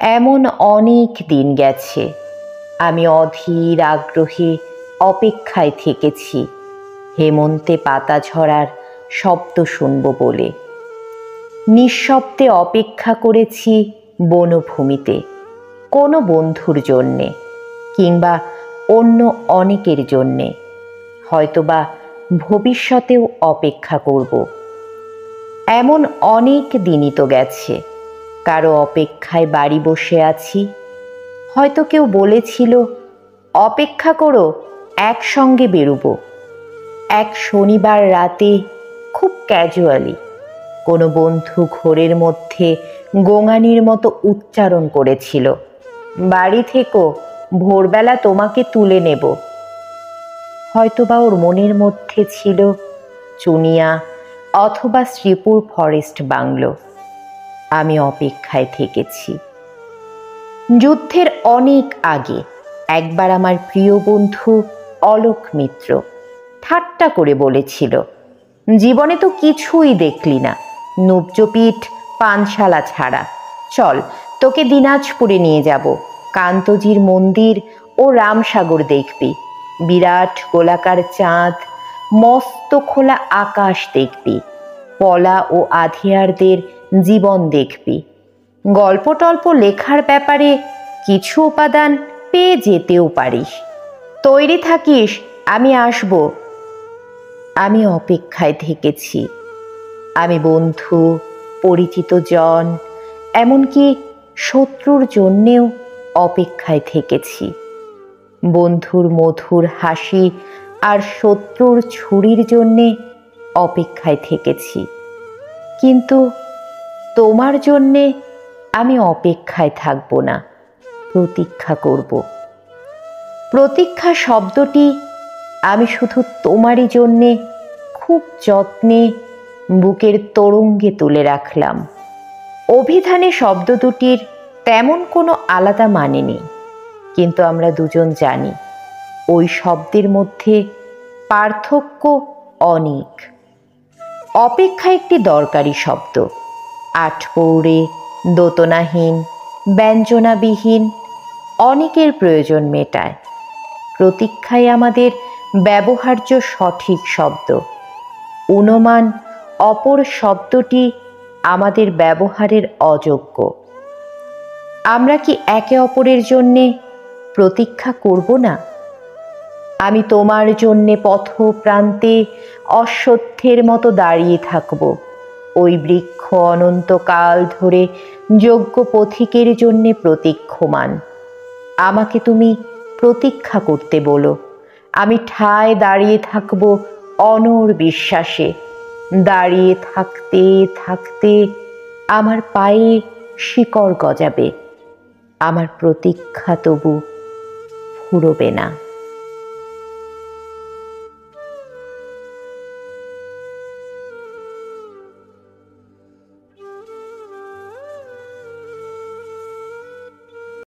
এমন অনেক দিন গেছে, আমি অধীর আগ্রহে অপেক্ষায় থেকেছি হেমন্তে পাতা ঝরার শব্দ শুনব বলে। নিঃশব্দে অপেক্ষা করেছি বনভূমিতে, কোনো বন্ধুর জন্যে কিংবা অন্য অনেকের জন্যে, হয়তোবা ভবিষ্যতেও অপেক্ষা করব। এমন অনেক দিনই তো গেছে, কারো অপেক্ষায় বাড়ি বসে আছি। হয়তো কেউ বলেছিল, অপেক্ষা করো, একসঙ্গে বেরোবো। এক শনিবার রাতে খুব ক্যাজুয়ালি কোনো বন্ধু ঘোরের মধ্যে গোঙানির মতো উচ্চারণ করেছিল, বাড়ি থেকো, ভোরবেলা তোমাকে তুলে নেব। হয়তোবা ওর মনের মধ্যে ছিল চুনিয়া অথবা শ্রীপুর ফরেস্ট বাংলো। আমি অপেক্ষায় থেকেছি। যুদ্ধের অনেক আগে একবার আমার প্রিয় বন্ধু অলোক মিত্র ঠাট্টা করে বলেছিল, জীবনে তো কিছুই দেখলি না, নবজপিঠ পানশালা ছাড়া, চল তোকে দিনাজপুরে নিয়ে যাব, কান্তজির মন্দির ও রামসাগর দেখবি, বিরাট গোলাকার চাঁদ, মস্ত খোলা আকাশ দেখবি, পলা ও আধিয়ারদের জীবন দেখবি, গল্প টল্প লেখার ব্যাপারে কিছু উপাদান পেয়ে যেতেও পারিস, তৈরি থাকিস, আমি আসব। আমি অপেক্ষায় থেকেছি। আমি বন্ধু, পরিচিত জন, এমনকি শত্রুর জন্যেও অপেক্ষায় থেকেছি। বন্ধুর মধুর হাসি আর শত্রুর ছুরির জন্যে অপেক্ষায় থেকেছি। কিন্তু তোমার জন্যে আমি অপেক্ষায় থাকব না, প্রতীক্ষা করব। প্রতীক্ষা শব্দটি আমি শুধু তোমারই জন্যে খুব যত্নে বুকের তরঙ্গে তুলে রাখলাম। অভিধানে শব্দ দুটির তেমন কোনো আলাদা মানে নেই, কিন্তু আমরা দুজন জানি ওই শব্দের মধ্যে পার্থক্য অনেক। অপেক্ষা একটি দরকারি শব্দ, আটপৌরে, দোতনাহীন, ব্যঞ্জনাবিহীন, অনেকের প্রয়োজন মেটায়। প্রতীক্ষাই আমাদের ব্যবহার্য সঠিক শব্দ। অনুমান অপর শব্দটি আমাদের ব্যবহারের অযোগ্য। আমরা কি একে অপরের জন্যে প্রতীক্ষা করব না? আমি তোমার জন্যে পথ প্রান্তে অশ্বত্থের মতো দাঁড়িয়ে থাকব, ওই বৃক্ষ অনন্তকাল ধরে যোগ্য পথিকের জন্যে প্রতীক্ষমান। আমাকে তুমি প্রতীক্ষা করতে বলো, আমি ঠায় দাঁড়িয়ে থাকব অনড় বিশ্বাসে। দাঁড়িয়ে থাকতে থাকতে আমার পায়ে শিকড় গজাবে, আমার প্রতীক্ষা তবু ফুরোবে না।